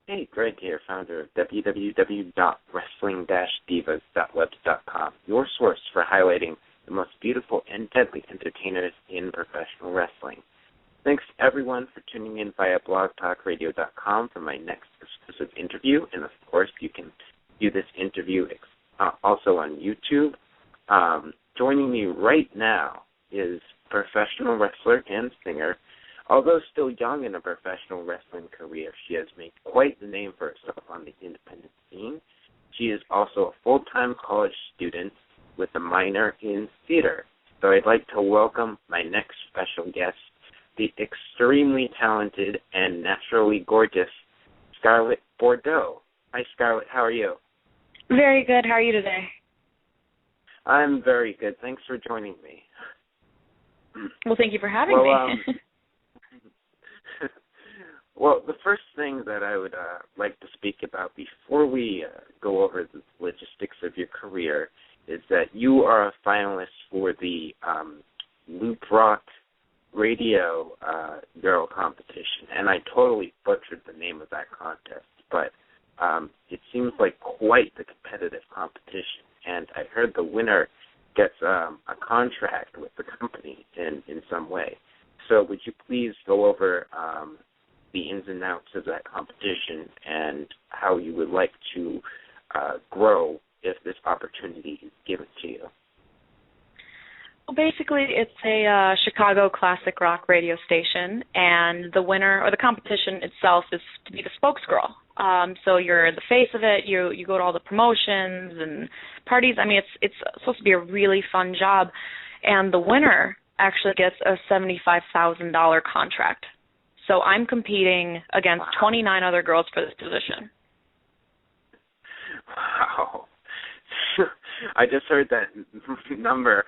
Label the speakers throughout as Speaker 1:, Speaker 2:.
Speaker 1: Hey, Greg here, founder of www.wrestling-divas.webs.com, your source for highlighting the most beautiful and deadly entertainers in professional wrestling. Thanks, everyone, for tuning in via blogtalkradio.com for my next exclusive interview. And, of course, you can view this interview also on YouTube. Joining me right now is professional wrestler and singer. Although still young in a professional wrestling career, she has made quite the name for herself on the independent scene. She is also a full-time college student with a minor in theater. So I'd like to welcome my next special guest, the extremely talented and naturally gorgeous Scarlett Bordeaux. Hi, Scarlett. How are you?
Speaker 2: Very good. How are you today?
Speaker 1: I'm very good. Thanks for joining me.
Speaker 2: Well, thank you for having me.
Speaker 1: Well, the first thing that I would like to speak about before we go over the logistics of your career is that you are a finalist for the Loop Rock Radio Girl competition, and I totally butchered the name of that contest, but it seems like quite the competitive competition, and I heard the winner gets a contract with the company in some way. So would you please go over the ins and outs of that competition and how you would like to grow if this opportunity is given to you?
Speaker 2: Well, basically, it's a Chicago classic rock radio station, and the winner, or the competition itself, is to be the spokesgirl. So you're the face of it. You go to all the promotions and parties. I mean, it's supposed to be a really fun job, and the winner actually gets a $75,000 contract. So I'm competing against 29 other girls for this position.
Speaker 1: Wow. I just heard that number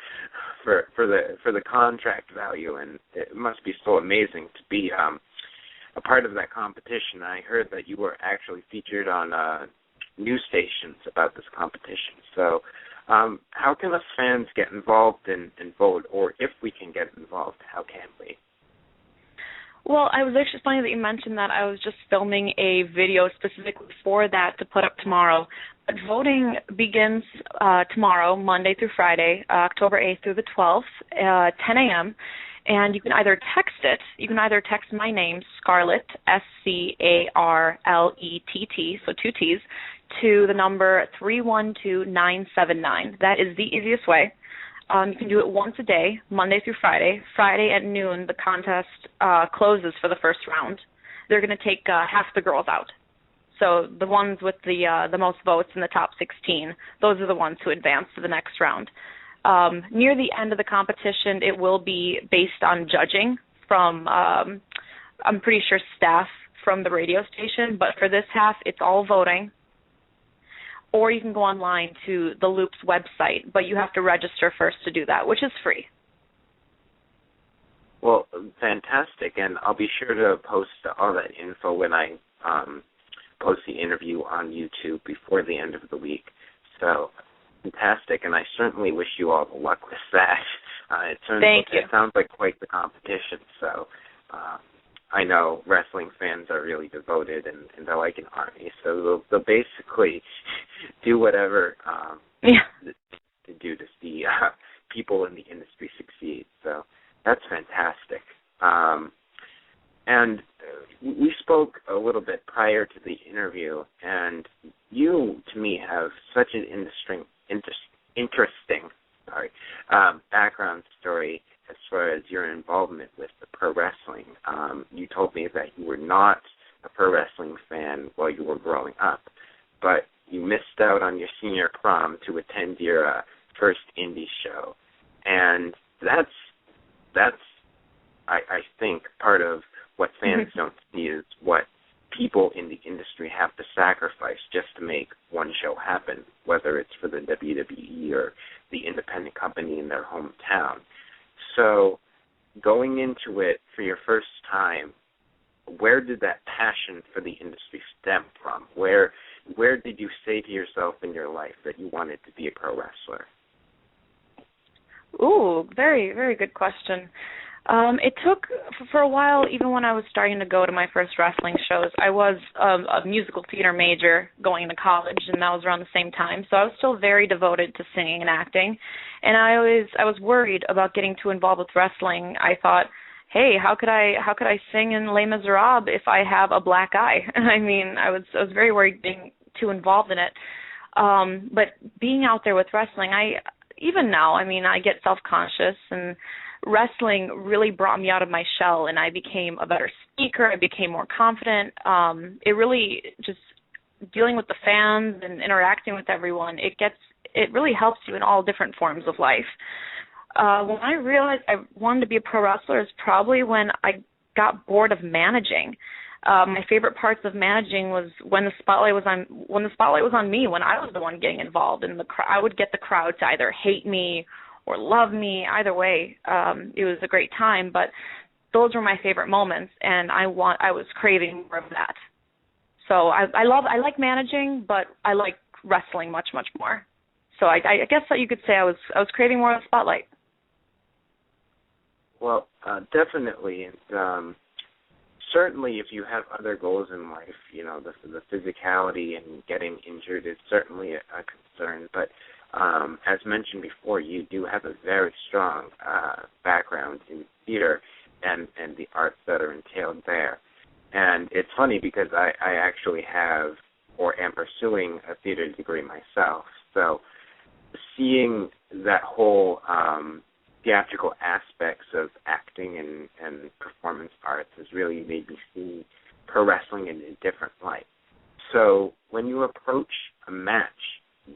Speaker 1: for the contract value, and it must be so amazing to be a part of that competition. I heard that you were actually featured on news stations about this competition. So how can us fans get involved and vote, or if we can get involved, how can we?
Speaker 2: Well, I was actually funny that you mentioned that. I was just filming a video specifically for that to put up tomorrow. But voting begins tomorrow, Monday through Friday, October 8th through the 12th, 10 a.m., and you can either text it. You can either text my name, Scarlett, Scarlett, so 2 T's, to the number 312979. That is the easiest way. You can do it once a day, Monday through Friday. Friday at noon, the contest closes for the first round. They're going to take half the girls out. So the ones with the most votes in the top 16, those are the ones who advance to the next round. Near the end of the competition, it will be based on judging from, I'm pretty sure, staff from the radio station. But for this half, it's all voting. Or you can go online to the Loop's website, but you have to register first to do that, which is free.
Speaker 1: Well, fantastic, and I'll be sure to post all that info when I post the interview on YouTube before the end of the week. So, fantastic, and I certainly wish you all the luck with that.
Speaker 2: Thank you.
Speaker 1: It sounds like quite the competition, so I know wrestling fans are really devoted and they're like an army, so they'll basically do whatever to do to see people in the industry succeed. So that's fantastic. And we spoke a little bit prior to the interview, and you, to me, have such an interesting background story as far as your involvement with the pro wrestling. You told me that you were not a pro wrestling fan while you were growing up, but you missed out on your senior prom to attend your first indie show. And that's I think, part of what fans don't see is what people in the industry have to sacrifice just to make one show happen, whether it's for the WWE or the independent company in their hometown. So going into it for your first time, where did that passion for the industry stem from? Where did you say to yourself in your life that you wanted to be a pro wrestler?
Speaker 2: Ooh, very, very good question. It took, for a while, even when I was starting to go to my first wrestling shows, I was a musical theater major going to college, and that was around the same time. So I was still very devoted to singing and acting, and I was worried about getting too involved with wrestling. I thought, hey, how could I sing in Les Miserables if I have a black eye? I mean, I was very worried being too involved in it. But being out there with wrestling, even now, I mean, I get self-conscious, and wrestling really brought me out of my shell, and I became a better speaker. I became more confident. It really just dealing with the fans and interacting with everyone, it really helps you in all different forms of life. When I realized I wanted to be a pro wrestler is probably when I got bored of managing. My favorite parts of managing was when the spotlight was on me, when I was the one getting involved, and I would get the crowd to either hate me or love me. Either way, it was a great time. But those were my favorite moments, and I was craving more of that. So I like managing, but I like wrestling much more. So I guess that you could say I was craving more of the spotlight.
Speaker 1: Well, definitely, and certainly if you have other goals in life, you know, the physicality and getting injured is certainly a concern. But as mentioned before, you do have a very strong background in theater and the arts that are entailed there. And it's funny because I actually have or am pursuing a theater degree myself. So seeing that whole theatrical aspects of acting and performance arts has really made me see pro wrestling in a different light. So when you approach a match,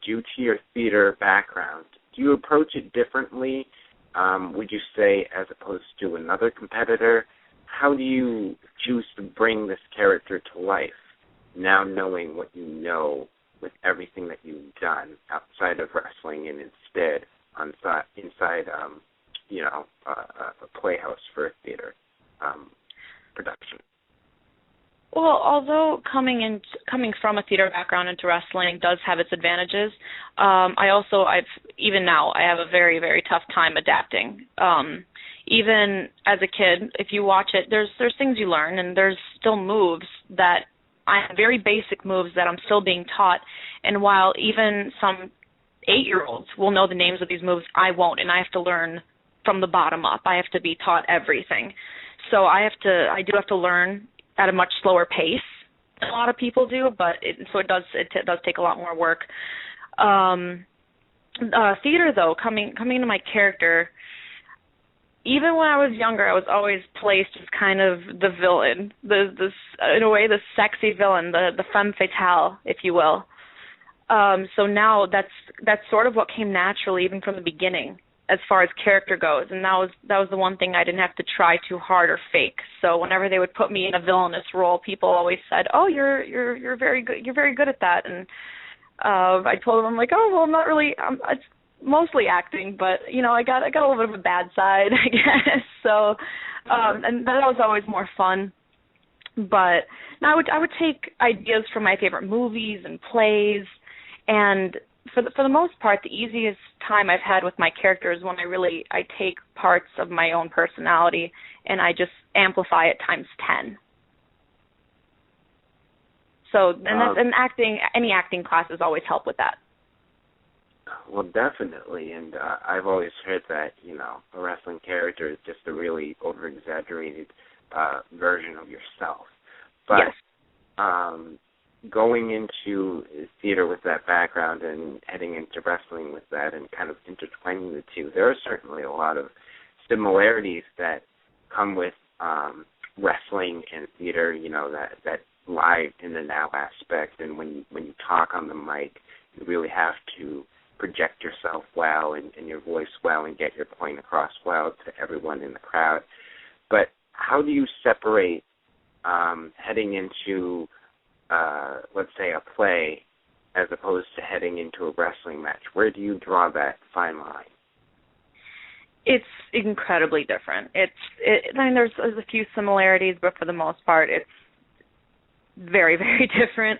Speaker 1: due to your theater background, do you approach it differently, would you say, as opposed to another competitor? How do you choose to bring this character to life, now knowing what you know with everything that you've done outside of wrestling and instead inside a playhouse for a theater production?
Speaker 2: Well, although coming from a theater background into wrestling does have its advantages, even now I have a very, very tough time adapting. Even as a kid, if you watch it, there's things you learn, and there's still moves that very basic moves that I'm still being taught. And while even some 8-year-olds will know the names of these moves, I won't, and I have to learn from the bottom up. I have to be taught everything. So I do have to learn at a much slower pace than a lot of people do, but it does take a lot more work. Theater, though, coming to my character, even when I was younger, I was always placed as kind of the villain, in a way, the sexy villain, the femme fatale, if you will. So now that's sort of what came naturally, even from the beginning, as far as character goes, and that was the one thing I didn't have to try too hard or fake. So whenever they would put me in a villainous role, people always said, "Oh, you're very good. You're very good at that." And I told them, I'm like, "Oh, well, I'm not really. It's mostly acting, but you know, I got a little bit of a bad side, I guess." So, and that was always more fun. But now I would take ideas from my favorite movies and plays, and for the most part, the easiest time I've had with my character is when I take parts of my own personality and I just amplify it times 10. So, any acting classes always help with that.
Speaker 1: Well, definitely, and I've always heard that, you know, a wrestling character is just a really over-exaggerated version of yourself. But yes. Going into theater with that background and heading into wrestling with that and kind of intertwining the two, there are certainly a lot of similarities that come with wrestling and theater, you know, that live in the now aspect. And when you talk on the mic, you really have to project yourself well and your voice well and get your point across well to everyone in the crowd. But how do you separate heading into let's say a play as opposed to heading into a wrestling match? Where do you draw that fine line?
Speaker 2: It's incredibly different. I mean, there's a few similarities, but for the most part, it's very, very different.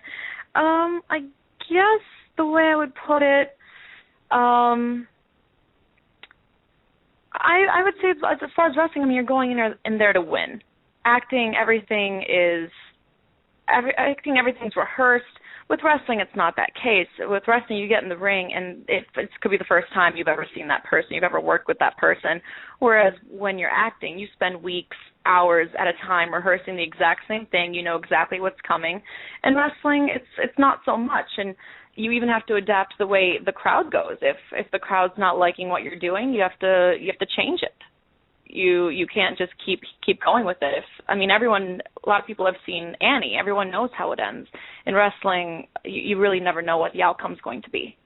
Speaker 2: I guess the way I would put it, I would say as far as wrestling, I mean, you're going in there to win. Acting, everything's rehearsed. With wrestling, it's not that case. With wrestling, you get in the ring, and it could be the first time you've ever seen that person, you've ever worked with that person. Whereas when you're acting, you spend weeks, hours at a time rehearsing the exact same thing. You know exactly what's coming. And wrestling, it's not so much. And you even have to adapt to the way the crowd goes. If the crowd's not liking what you're doing, you have to change it. You can't just keep going with it. A lot of people have seen Annie. Everyone knows how it ends. In wrestling, you really never know what the outcome's going to be.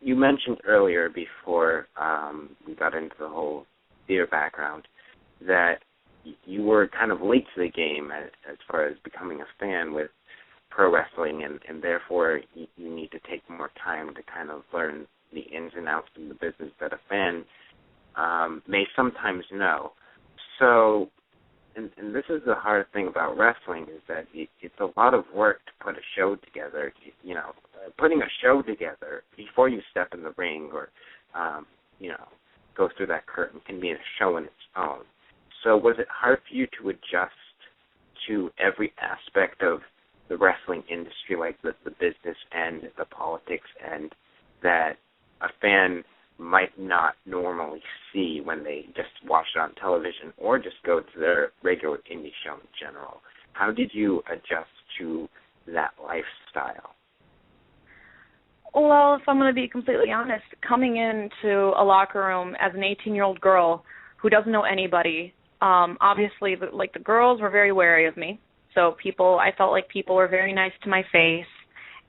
Speaker 1: You mentioned earlier before we got into the whole theater background that you were kind of late to the game as far as becoming a fan with pro wrestling, and therefore you need to take more time to kind of learn the ins and outs of the business that a fan may sometimes know. So, and this is the hard thing about wrestling, is that it's a lot of work to put a show together. Putting a show together before you step in the ring or, go through that curtain can be a show in its own. So was it hard for you to adjust to every aspect of the wrestling industry, like the business and the politics, and that a fan might not normally see when they just watch it on television or just go to their regular indie show in general? How did you adjust to that lifestyle?
Speaker 2: Well, if I'm going to be completely honest, coming into a locker room as an 18-year-old girl who doesn't know anybody, obviously, the girls were very wary of me. So I felt like people were very nice to my face.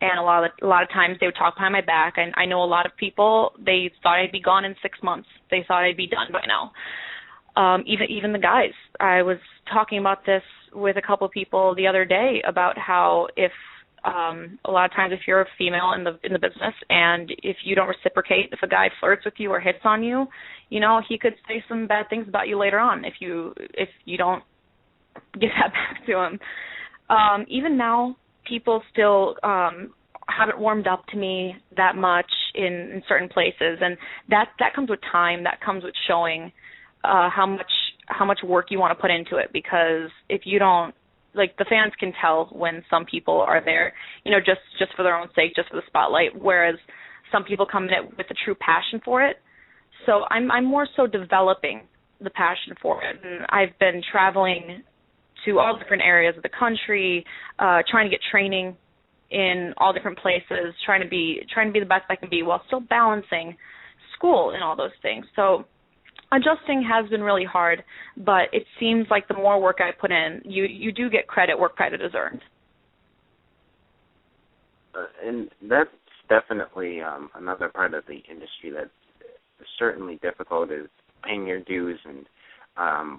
Speaker 2: And a lot of times they would talk behind my back. And I know a lot of people, they thought I'd be gone in 6 months. They thought I'd be done by now. Even the guys. I was talking about this with a couple of people the other day about how if a lot of times if you're a female in the business and if you don't reciprocate, if a guy flirts with you or hits on you, he could say some bad things about you later on if you don't get that back to him. Even now, people still haven't warmed up to me that much in certain places, and that comes with time. That comes with showing how much work you want to put into it, because if you don't, the fans can tell when some people are there, just for their own sake, just for the spotlight, whereas some people come in with a true passion for it. So I'm more so developing the passion for it, and I've been traveling to all different areas of the country, trying to get training in all different places, trying to be the best I can be while still balancing school and all those things. So adjusting has been really hard, but it seems like the more work I put in, you do get credit where credit is earned.
Speaker 1: And that's definitely another part of the industry that's certainly difficult, is paying your dues and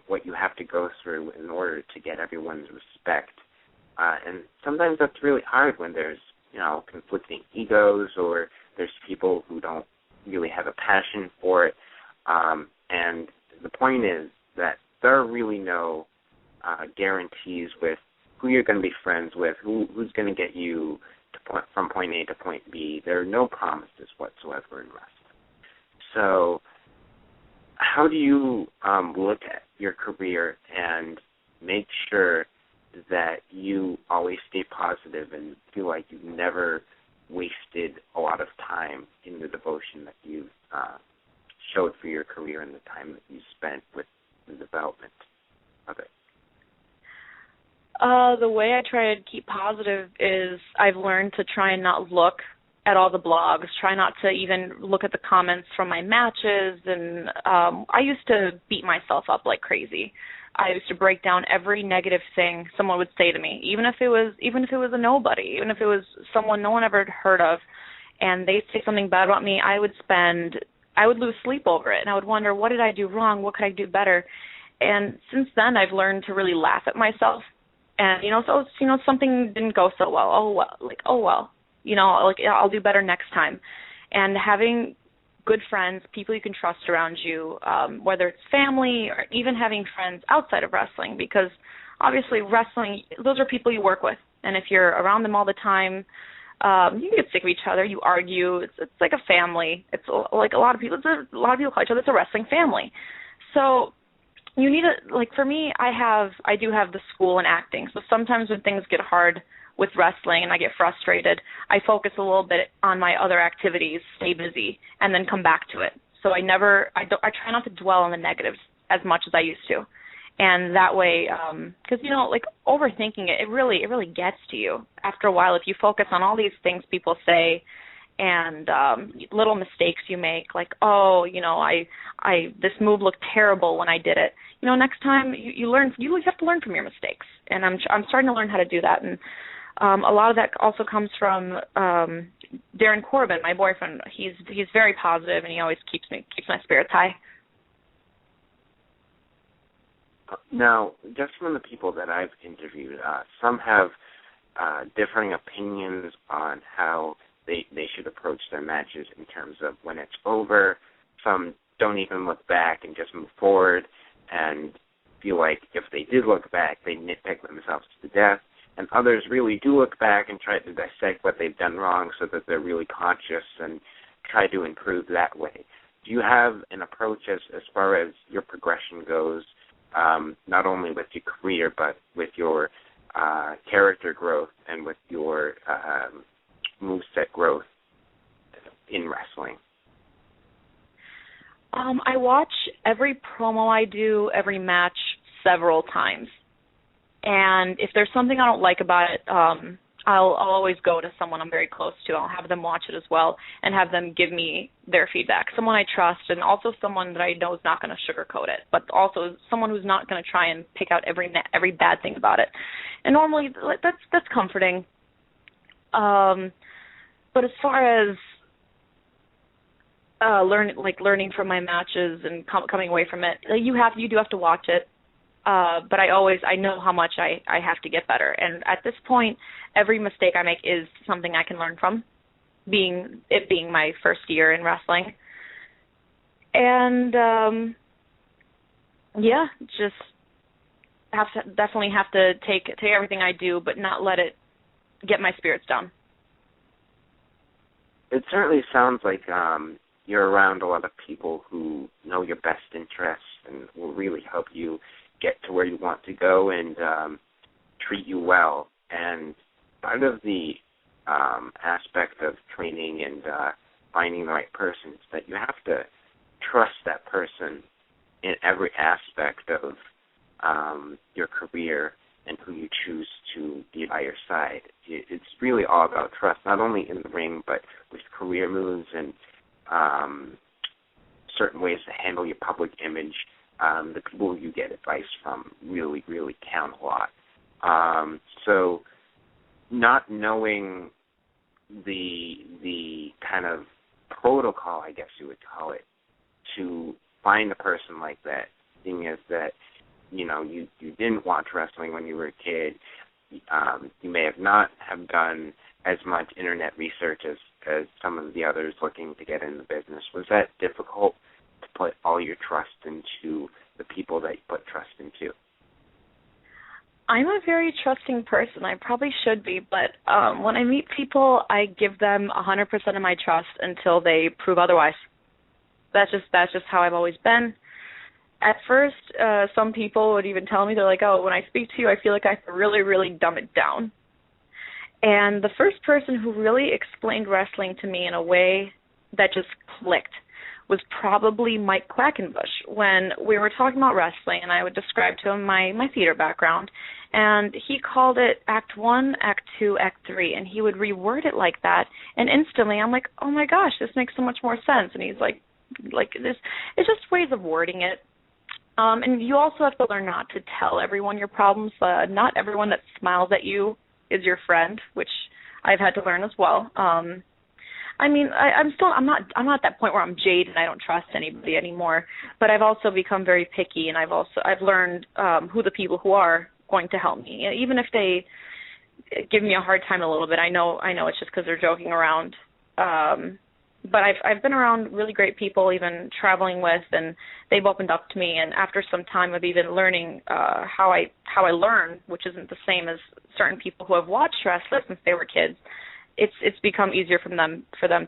Speaker 1: what you have to go through in order to get everyone's respect. And sometimes that's really hard when there's, conflicting egos, or there's people who don't really have a passion for it. And the point is that there are really no guarantees with who you're going to be friends with, who's going to get you from point A to point B. There are no promises whatsoever in wrestling. So how do you look at your career and make sure that you always stay positive and feel like you've never wasted a lot of time in the devotion that you've showed for your career and the time that you spent with the development of it?
Speaker 2: The way I try to keep positive is I've learned to try and not look at all the blogs, try not to even look at the comments from my matches, and I used to beat myself up like crazy. I used to break down every negative thing someone would say to me, even if it was a nobody, even if it was someone no one ever heard of, and they'd say something bad about me, I would lose sleep over it, and I would wonder, what did I do wrong? What could I do better? And since then, I've learned to really laugh at myself. And, so, something didn't go so well. Oh, well. I'll do better next time. And having good friends, people you can trust around you, whether it's family or even having friends outside of wrestling, because obviously wrestling, those are people you work with. And if you're around them all the time, You can get sick of each other. You argue. It's like a family. It's like a lot of people call each other. It's a wrestling family. So you need for me, I do have the school in acting. So sometimes when things get hard with wrestling and I get frustrated, I focus a little bit on my other activities, stay busy, and then come back to it. So I try not to dwell on the negatives as much as I used to. And that way, because, overthinking it really gets to you. After a while, if you focus on all these things people say and little mistakes you make, like, this move looked terrible when I did it. Next time you learn, you have to learn from your mistakes. And I'm starting to learn how to do that. And a lot of that also comes from Darren Corbin, my boyfriend. He's very positive, and he always keeps my spirits high.
Speaker 1: Now, just from the people that I've interviewed, some have differing opinions on how they should approach their matches in terms of when it's over. Some don't even look back and just move forward and feel like if they did look back, they nitpick themselves to death. And others really do look back and try to dissect what they've done wrong so that they're really conscious and try to improve that way. Do you have an approach as far as your progression goes, not only with your career but with your character growth and with your moveset growth in wrestling?
Speaker 2: I watch every promo I do, every match, several times. And if there's something I don't like about it, I'll always go to someone I'm very close to. I'll have them watch it as well and have them give me their feedback. Someone I trust, and also someone that I know is not going to sugarcoat it, but also someone who's not going to try and pick out every bad thing about it. And normally that's comforting. But as far as learning from my matches and coming away from it, you do have to watch it. But I know how much I have to get better. And at this point, every mistake I make is something I can learn from, being my first year in wrestling. And, just definitely have to take everything I do, but not let it get my spirits down.
Speaker 1: It certainly sounds like you're around a lot of people who know your best interests and will really help you get to where you want to go and treat you well. And part of the aspect of training and finding the right person is that you have to trust that person in every aspect of your career and who you choose to be by your side. It's really all about trust, not only in the ring, but with career moves and certain ways to handle your public image. The people you get advice from really, really count a lot. So not knowing the kind of protocol, I guess you would call it, to find a person like that, seeing as that, you didn't watch wrestling when you were a kid, you may not have done as much internet research as some of the others looking to get in the business. Was that difficult to put all your trust into the people that you put trust into?
Speaker 2: I'm a very trusting person. I probably should be, but when I meet people, I give them 100% of my trust until they prove otherwise. That's just how I've always been. At first, some people would even tell me, they're like, oh, when I speak to you, I feel like I have to really, really dumb it down. And the first person who really explained wrestling to me in a way that just clicked was probably Mike Quackenbush. When we were talking about wrestling, and I would describe to him my theater background, and he called it Act 1, Act 2, Act 3, and he would reword it like that, and instantly I'm like, oh my gosh, this makes so much more sense. And he's like this, it's just ways of wording it. And you also have to learn not to tell everyone your problems. Not everyone that smiles at you is your friend, which I've had to learn as well. I'm not at that point where I'm jaded and I don't trust anybody anymore. But I've also become very picky, and I've learned who the people who are going to help me, even if they give me a hard time a little bit. I know it's just because they're joking around. But I've been around really great people, even traveling with, and they've opened up to me. And after some time of even learning how I learn, which isn't the same as certain people who have watched wrestling since they were kids, it's become easier for them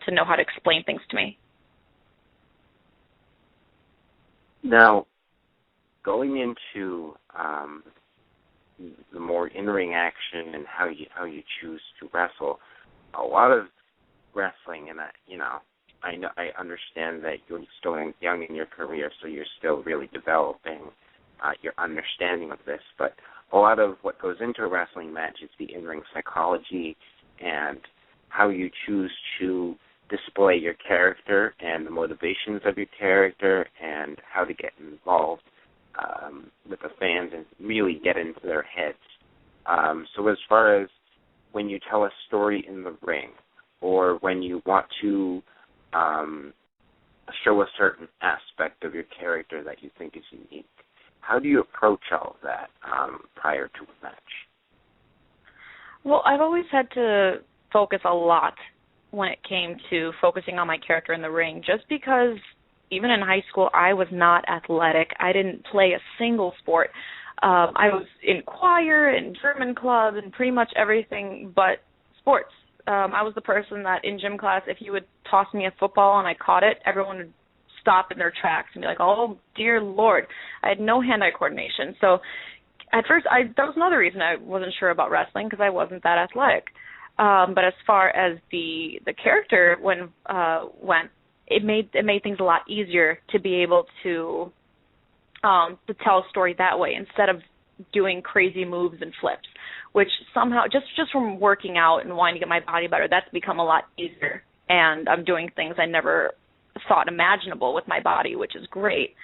Speaker 2: to know how to explain things to me.
Speaker 1: Now, going into the more in-ring action and how you choose to wrestle, a lot of wrestling, and I understand that you're still young in your career, so you're still really developing your understanding of this, but a lot of what goes into a wrestling match is the in-ring psychology and how you choose to display your character and the motivations of your character and how to get involved with the fans and really get into their heads. So as far as when you tell a story in the ring or when you want to show a certain aspect of your character that you think is unique, how do you approach all of that prior to a match?
Speaker 2: Well, I've always had to focus a lot when it came to focusing on my character in the ring, just because even in high school I was not athletic. I didn't play a single sport. I was in choir and German club and pretty much everything but sports. I was the person that in gym class, if you would toss me a football and I caught it, everyone would stop in their tracks and be like, oh, dear Lord. I had no hand-eye coordination. So at first, that was another reason I wasn't sure about wrestling, because I wasn't that athletic. But as far as the character went, it made things a lot easier to be able to tell a story that way instead of doing crazy moves and flips, which somehow just from working out and wanting to get my body better, that's become a lot easier. And I'm doing things I never thought imaginable with my body, which is great.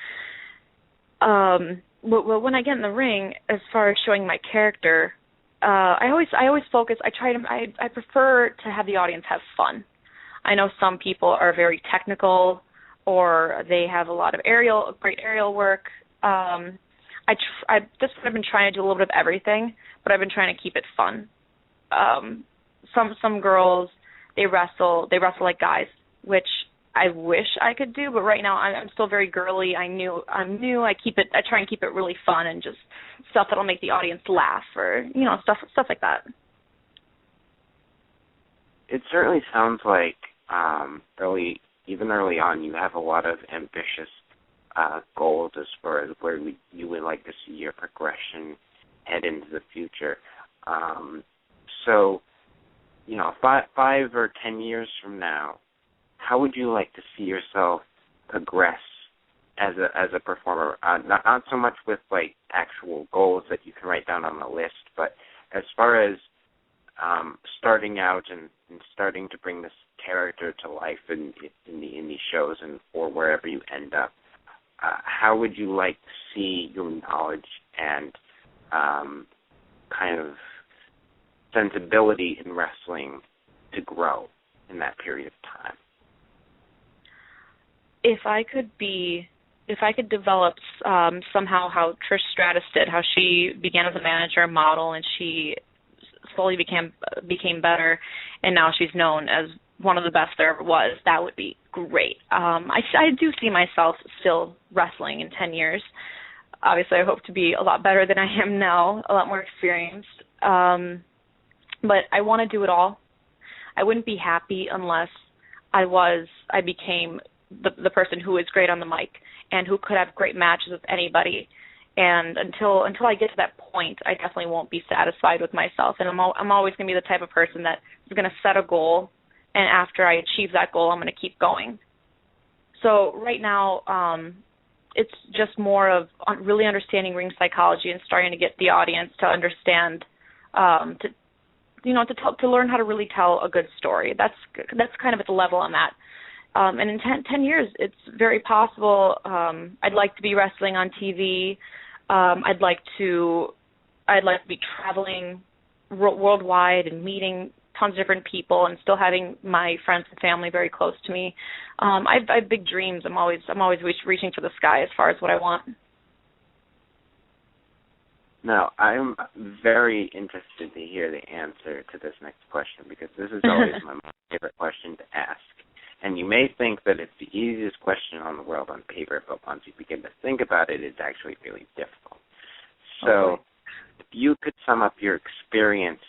Speaker 2: Well, when I get in the ring, as far as showing my character, I always focus. I prefer to have the audience have fun. I know some people are very technical, or they have a lot of great aerial work. That's what I've been trying to do, a little bit of everything, but I've been trying to keep it fun. Some girls, they wrestle like guys, which I wish I could do, but right now I'm still very girly. I'm new. I try and keep it really fun and just stuff that'll make the audience laugh, or stuff like that.
Speaker 1: It certainly sounds like early on, you have a lot of ambitious goals as far as where you would like to see your progression head into the future. So, 5 or 10 years from now, how would you like to see yourself progress as a performer? Not so much with like actual goals that you can write down on a list, but as far as starting out and starting to bring this character to life in the indie shows and or wherever you end up, how would you like to see your knowledge and kind of sensibility in wrestling to grow in that period of time?
Speaker 2: If I could develop somehow how Trish Stratus did, how she began as a manager and model, and she slowly became better, and now she's known as one of the best there ever was, that would be great. I do see myself still wrestling in 10 years. Obviously, I hope to be a lot better than I am now, a lot more experienced. But I want to do it all. I wouldn't be happy unless I became the person who is great on the mic and who could have great matches with anybody. And until I get to that point, I definitely won't be satisfied with myself. And I'm always going to be the type of person that is going to set a goal, and after I achieve that goal, I'm going to keep going. So right now, it's just more of really understanding ring psychology and starting to get the audience to understand, to learn how to really tell a good story. That's kind of at the level I'm at. And in 10 years, it's very possible. I'd like to be wrestling on TV. I'd like to be traveling worldwide and meeting tons of different people and still having my friends and family very close to me. I have big dreams. I'm always reaching for the sky as far as what I want.
Speaker 1: Now, I'm very interested to hear the answer to this next question, because this is always my favorite question to ask. And you may think that it's the easiest question on the world on paper, but once you begin to think about it, it's actually really difficult. So, if you could sum up your experience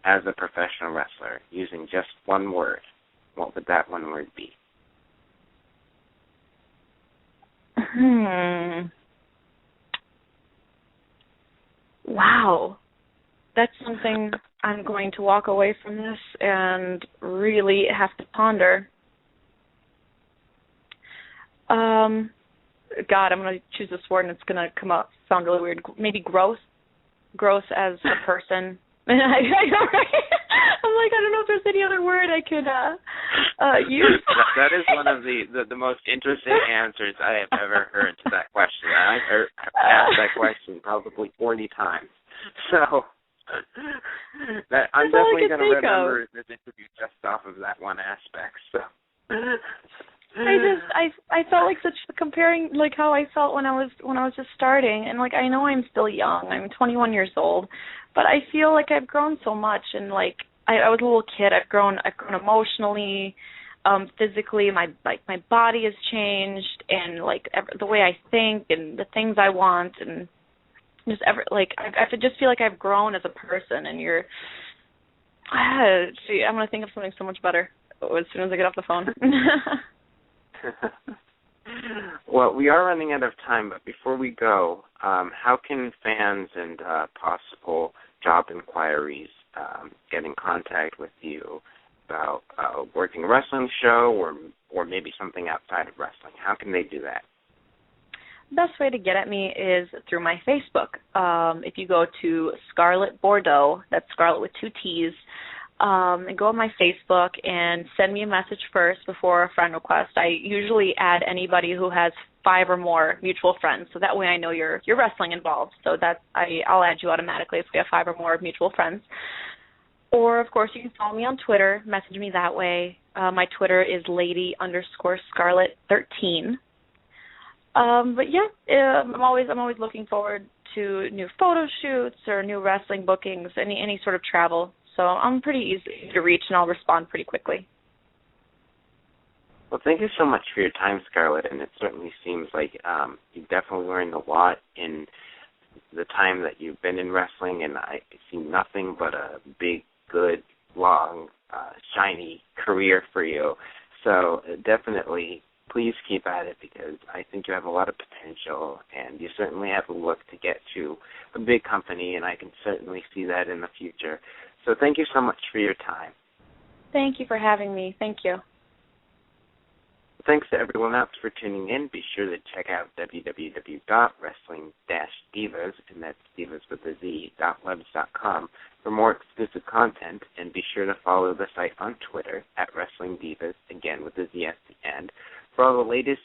Speaker 1: as a professional wrestler using just one word, what would that one word be?
Speaker 2: Wow. That's something I'm going to walk away from this and really have to ponder. God, I'm going to choose this word, and it's going to come out sound really weird. Maybe growth. Growth as a person. I know, right? I'm like, I don't know if there's any other word I could use.
Speaker 1: That is one of the most interesting answers I have ever heard to that question. I've asked that question probably 40 times. So I'm definitely going to remember this interview just off of that one aspect. So
Speaker 2: I felt like comparing like how I felt when I was just starting, and like I know I'm still young. I'm 21 years old, but I feel like I've grown so much, and like I was a little kid. I've grown emotionally, physically. My body has changed, and like the way I think and the things I want, and just I just feel like I've grown as a person. And I'm gonna think of something so much better as soon as I get off the phone.
Speaker 1: Well, we are running out of time, but before we go, how can fans and possible job inquiries get in contact with you about working a wrestling show or maybe something outside of wrestling? How can they do that?
Speaker 2: The best way to get at me is through my Facebook. If you go to Scarlett Bordeaux, that's Scarlett with 2 T's, and go on my Facebook and send me a message first before a friend request. I usually add anybody who has 5 or more mutual friends, so that way I know you're wrestling involved. So I'll add you automatically if we have 5 or more mutual friends. Or, of course, you can follow me on Twitter, message me that way. My Twitter is lady_Scarlett13. But yeah, I'm always looking forward to new photo shoots or new wrestling bookings, any sort of travel. So I'm pretty easy to reach, and I'll respond pretty quickly.
Speaker 1: Well, thank you so much for your time, Scarlett, and it certainly seems like you've definitely learned a lot in the time that you've been in wrestling, and I see nothing but a big, good, long, shiny career for you. So definitely please keep at it, because I think you have a lot of potential, and you certainly have a look to get to a big company, and I can certainly see that in the future. So thank you so much for your time.
Speaker 2: Thank you for having me. Thank you.
Speaker 1: Thanks to everyone else for tuning in. Be sure to check out www.wrestling-divas, and that's divas with a Z, .webs.com, for more exclusive content, and be sure to follow the site on Twitter at Wrestling Divas, again with a Z at the end, for all the latest